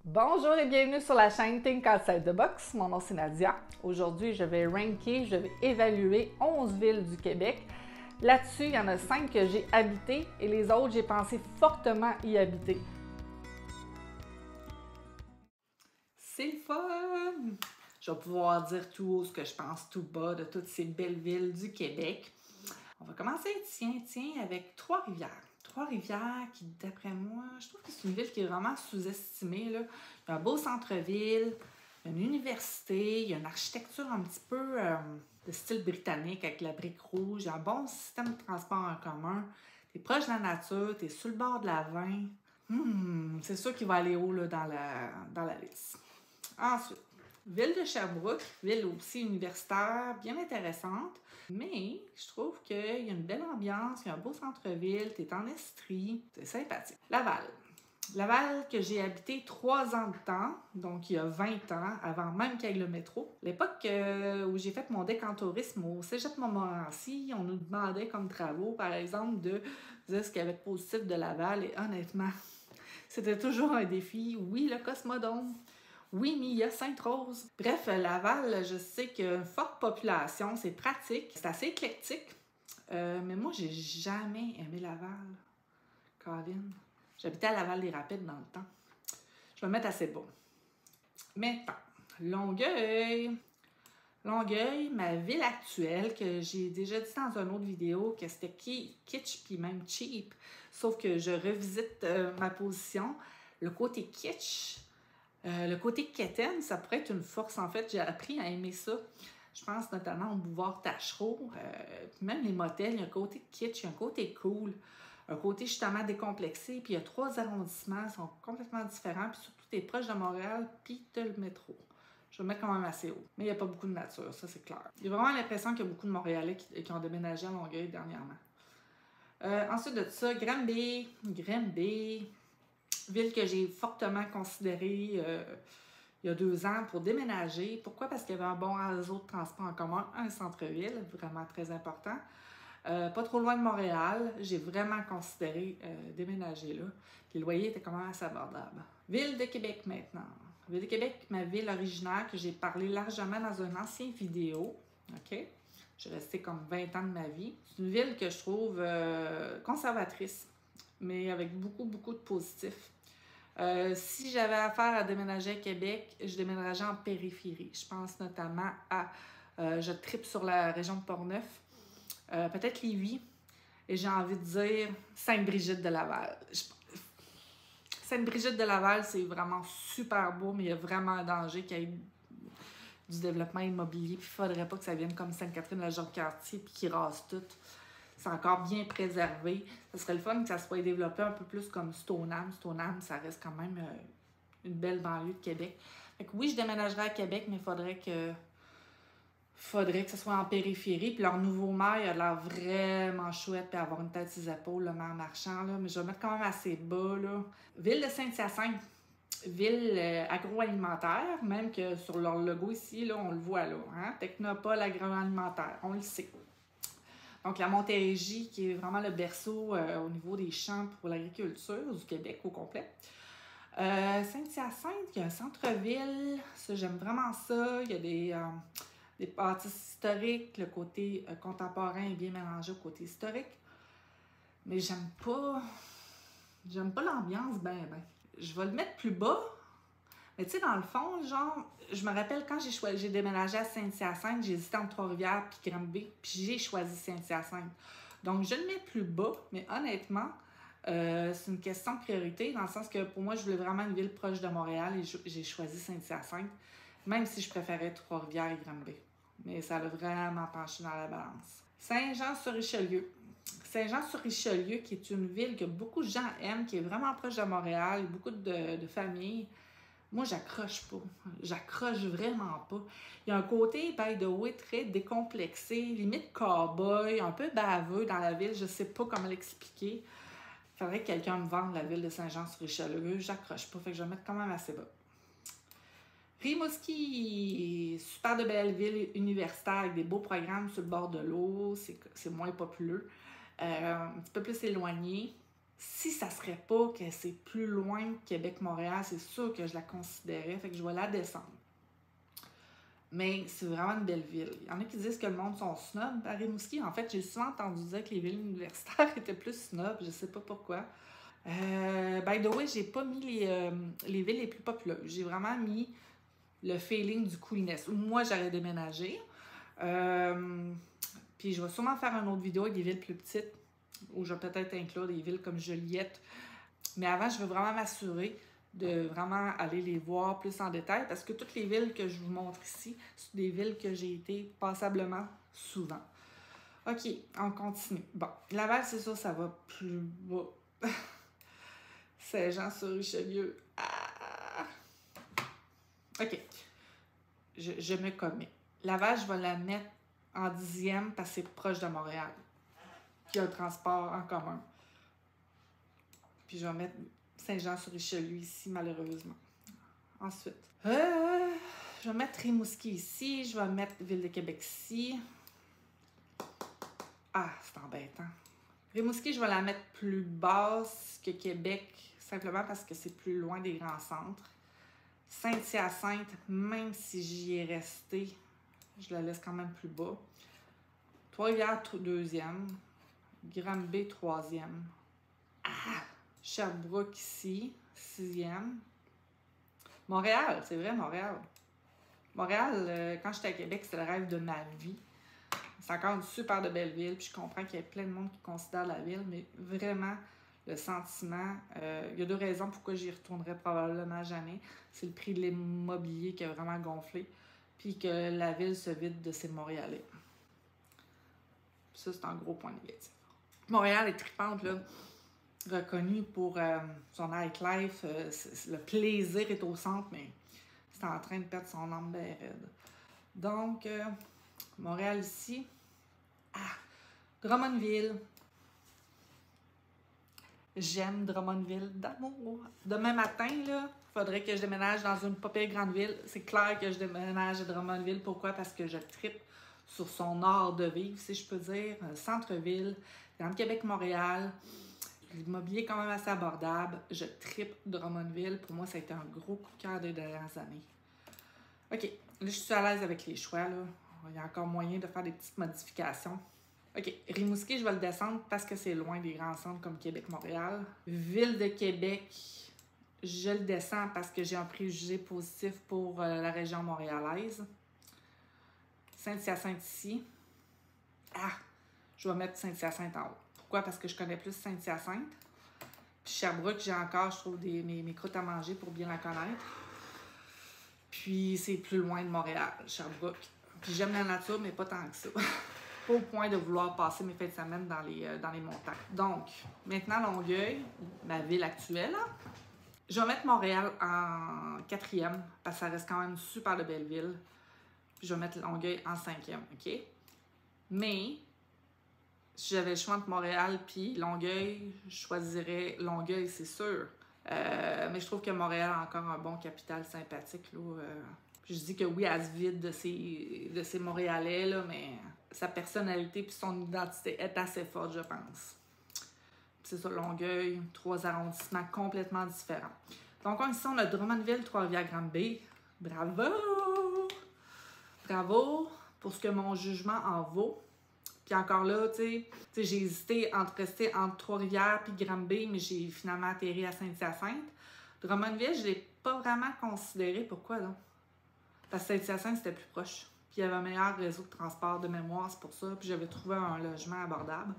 Bonjour et bienvenue sur la chaîne Think Outside the Box. Mon nom c'est Nadia. Aujourd'hui, je vais évaluer 11 villes du Québec. Là-dessus, il y en a 5 que j'ai habitées et les autres, j'ai pensé fortement y habiter. C'est le fun! Je vais pouvoir dire tout haut ce que je pense tout bas de toutes ces belles villes du Québec. On va commencer, avec Trois-Rivières. Trois-Rivières qui, d'après moi, je trouve que c'est une ville qui est vraiment sous-estimée, là. Il y a un beau centre-ville, il y a une université, il y a une architecture un petit peu de style britannique avec la brique rouge, il y a un bon système de transport en commun, tu es proche de la nature, tu es sur le bord de la Vin. C'est sûr qu'il va aller haut là, dans la liste. Ensuite, ville de Sherbrooke, ville aussi universitaire, bien intéressante, mais je trouve qu'il y a une belle ambiance, il y a un beau centre-ville, tu es en Estrie, c'est sympathique. Laval. Laval que j'ai habité 3 ans de temps, donc il y a 20 ans, avant même qu'il y ait le métro. L'époque où j'ai fait mon deck en tourisme au Cégep Montmorency, on nous demandait comme travaux, par exemple, de dire ce qu'il y avait de positif de Laval, et honnêtement, c'était toujours un défi. Oui, le Cosmodome. Oui, mais il y a Sainte-Rose. Bref, Laval, je sais qu'il y a une forte population, c'est pratique, c'est assez éclectique. Mais moi, j'ai jamais aimé Laval. Colin. J'habitais à Laval-des-Rapides dans le temps. Je vais me mettre assez bas. Maintenant, Longueuil. Longueuil, ma ville actuelle, que j'ai déjà dit dans une autre vidéo que c'était kitsch puis même cheap, sauf que je revisite ma position. Le côté kitsch, le côté quétaine, ça pourrait être une force. En fait, j'ai appris à aimer ça. Je pense notamment au boulevard Tachereau. Même les motels, il y a un côté kitsch, il y a un côté cool, un côté justement décomplexé. Puis il y a 3 arrondissements, ils sont complètement différents. Puis surtout, tu es proche de Montréal, puis tu as le métro. Je vais mettre quand même assez haut. Mais il n'y a pas beaucoup de nature, ça c'est clair. J'ai vraiment l'impression qu'il y a beaucoup de Montréalais qui ont déménagé à Longueuil dernièrement. Ensuite de ça, Granby, ville que j'ai fortement considérée il y a 2 ans pour déménager. Pourquoi? Parce qu'il y avait un bon réseau de transport en commun, un centre-ville, vraiment très important. Pas trop loin de Montréal, j'ai vraiment considéré déménager là. Puis le loyer était quand même assez abordable. Ville de Québec maintenant. Ville de Québec, ma ville originaire que j'ai parlé largement dans une ancienne vidéo. OK? J'ai resté comme 20 ans de ma vie. C'est une ville que je trouve conservatrice, mais avec beaucoup, beaucoup de positifs. Si j'avais affaire à déménager à Québec, je déménageais en périphérie. Je pense notamment à... je tripe sur la région de Portneuf, peut-être Lévis, et j'ai envie de dire Sainte-Brigitte de Laval. Sainte-Brigitte de Laval, c'est vraiment super beau, mais il y a vraiment un danger qu'il y ait du développement immobilier, puis il ne faudrait pas que ça vienne comme Sainte-Catherine-la-Jacques-Cartier, puis qu'il rase tout. C'est encore bien préservé. Ce serait le fun que ça soit développé un peu plus comme Stoneham. Stoneham, ça reste quand même une belle banlieue de Québec. Fait que oui, je déménagerais à Québec, mais il faudrait que ce soit en périphérie. Puis leur nouveau maire, il a l'air vraiment chouette, puis avoir une tête sur les épaules, le maire marchand, là. Mais je vais mettre quand même assez bas, là. Ville de Saint-Hyacinthe, ville agroalimentaire, même que sur leur logo ici, là, on le voit là. Hein? Technopole agroalimentaire, on le sait. Donc, la Montérégie, qui est vraiment le berceau au niveau des champs pour l'agriculture du Québec au complet. Saint-Hyacinthe, il y a un centre-ville, ça, j'aime vraiment ça. Il y a des bâtisses historiques, le côté contemporain est bien mélangé au côté historique. Mais j'aime pas l'ambiance, ben. Je vais le mettre plus bas. Mais tu sais, dans le fond, genre, je me rappelle quand j'ai déménagé à Saint-Hyacinthe, j'ai hésité entre Trois-Rivières puis Granby, puis j'ai choisi Saint-Hyacinthe. Donc, je le mets plus bas, mais honnêtement, c'est une question de priorité, dans le sens que pour moi, je voulais vraiment une ville proche de Montréal et j'ai choisi Saint-Hyacinthe, même si je préférais Trois-Rivières et Granby. Mais ça a vraiment penché dans la balance. Saint-Jean-sur-Richelieu. Saint-Jean-sur-Richelieu, qui est une ville que beaucoup de gens aiment, qui est vraiment proche de Montréal, beaucoup de familles. Moi, j'accroche pas. J'accroche vraiment pas. Il y a un côté, by the way, très décomplexé, limite cow-boy, un peu baveux dans la ville. Je sais pas comment l'expliquer. Il faudrait que quelqu'un me vende la ville de Saint-Jean-sur-Richelieu. J'accroche pas, fait que je vais mettre quand même assez bas. Rimouski, super de belle ville universitaire avec des beaux programmes sur le bord de l'eau. C'est moins populeux. Un petit peu plus éloigné. Si ça serait pas que c'est plus loin que Québec-Montréal, c'est sûr que je la considérais, fait que je vais la descendre. Mais c'est vraiment une belle ville. Il y en a qui disent que le monde sont snobs à Rimouski. En fait, j'ai souvent entendu dire que les villes universitaires étaient plus snobs, je sais pas pourquoi. By the way, j'ai pas mis les villes les plus populaires. J'ai vraiment mis le feeling du coolness, où moi j'aurais déménagé. Puis je vais sûrement faire une autre vidéo avec des villes plus petites, où je vais peut-être inclure des villes comme Joliette. Mais avant, je veux vraiment m'assurer de vraiment aller les voir plus en détail, parce que toutes les villes que je vous montre ici, sont des villes que j'ai été passablement souvent. OK, on continue. Bon, Laval, c'est sûr, ça va plus bas. Saint-Jean-sur-Richelieu. Ah! OK. Je me commets. Laval, je vais la mettre en 10e parce que c'est proche de Montréal. Puis il y a un transport en commun. Puis je vais mettre Saint-Jean-sur-Richelieu ici, malheureusement. Ensuite, je vais mettre Rimouski ici. Je vais mettre Ville-de-Québec ici. Ah, c'est embêtant. Rimouski, je vais la mettre plus basse que Québec, simplement parce que c'est plus loin des grands centres. Saint-Hyacinthe, même si j'y ai resté, je la laisse quand même plus bas. Trois-Rivières, 2e. Granby, 3e. Ah! Sherbrooke ici, 6e. Montréal, c'est vrai, Montréal. Montréal, quand j'étais à Québec, c'était le rêve de ma vie. C'est encore une super de belle ville, puis je comprends qu'il y a plein de monde qui considère la ville, mais vraiment, le sentiment, il y a 2 raisons pourquoi j'y retournerai probablement jamais. C'est le prix de l'immobilier qui a vraiment gonflé, puis que la ville se vide de ses Montréalais. Ça, c'est un gros point négatif. Montréal est tripante, là, reconnue pour son nightlife. Le plaisir est au centre, mais c'est en train de perdre son âme bien raide. Donc, Montréal ici. Ah! Drummondville. J'aime Drummondville d'amour. Demain matin, là, il faudrait que je déménage dans une pas pire grande ville. C'est clair que je déménage à Drummondville. Pourquoi? Parce que je trippe sur son art de vivre, si je peux dire. Centre-ville, Grande Québec-Montréal. L'immobilier est quand même assez abordable. Je trippe Drummondville. Pour moi, ça a été un gros coup de cœur des dernières années. OK. Là, je suis à l'aise avec les choix, là. Il y a encore moyen de faire des petites modifications. OK. Rimouski, je vais le descendre parce que c'est loin des grands centres comme Québec-Montréal. Ville de Québec, je le descends parce que j'ai un préjugé positif pour la région montréalaise. Saint-Hyacinthe ici. Ah! Je vais mettre Saint-Hyacinthe en haut. Pourquoi? Parce que je connais plus Saint-Hyacinthe. Puis Sherbrooke, j'ai encore, je trouve, mes croûtes à manger pour bien la connaître. Puis c'est plus loin de Montréal, Sherbrooke. Puis j'aime la nature, mais pas tant que ça. Pas au point de vouloir passer mes fins de semaine dans les montagnes. Donc, maintenant Longueuil, ma ville actuelle. Je vais mettre Montréal en 4e, parce que ça reste quand même une super de belle ville. Puis je vais mettre Longueuil en 5e, OK? Mais, si j'avais le choix entre Montréal puis Longueuil, je choisirais Longueuil, c'est sûr. Mais je trouve que Montréal a encore un bon capital sympathique, là. Je dis que oui, elle se vide de ses Montréalais, là, mais sa personnalité et son identité est assez forte, je pense. C'est ça, Longueuil, 3 arrondissements complètement différents. Donc, ici, on a Drummondville, Trois-Rivières-Granby. Bravo! Bravo pour ce que mon jugement en vaut. Puis encore là, tu sais, j'ai hésité entre rester entre Trois-Rivières puis Granby, mais j'ai finalement atterri à Saint-Hyacinthe. Drummondville, je ne l'ai pas vraiment considéré. Pourquoi, là? Parce que Saint-Hyacinthe, c'était plus proche. Puis il y avait un meilleur réseau de transport de mémoire, c'est pour ça. Puis j'avais trouvé un logement abordable.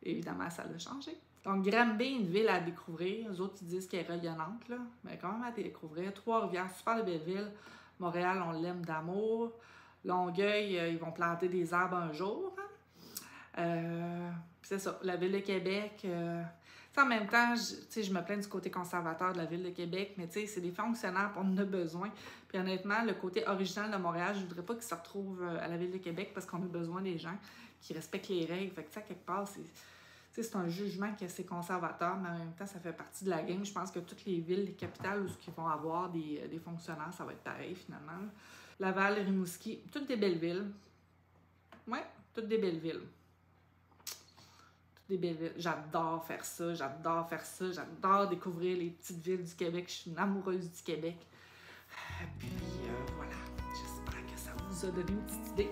Évidemment, ça l'a changé. Donc, Granby, une ville à découvrir. Les autres, ils disent qu'elle est rayonnante, là. Mais quand même à découvrir. Trois-Rivières, super de belle ville. Montréal, on l'aime d'amour. Longueuil, ils vont planter des arbres un jour. Hein? C'est ça. La ville de Québec. En même temps, je me plains du côté conservateur de la ville de Québec, mais c'est des fonctionnaires, on en a besoin. Puis honnêtement, le côté original de Montréal, je voudrais pas qu'ils se retrouvent à la ville de Québec parce qu'on a besoin des gens qui respectent les règles. Fait que quelque part, c'est un jugement qui est assez conservateur, mais en même temps, ça fait partie de la game. Je pense que toutes les villes, les capitales où ils vont avoir des fonctionnaires, ça va être pareil finalement. Laval, Rimouski, toutes des belles villes. Ouais, toutes des belles villes. des belles villes. J'adore faire ça, j'adore faire ça, j'adore découvrir les petites villes du Québec. Je suis une amoureuse du Québec. Puis voilà, j'espère que ça vous a donné une petite idée.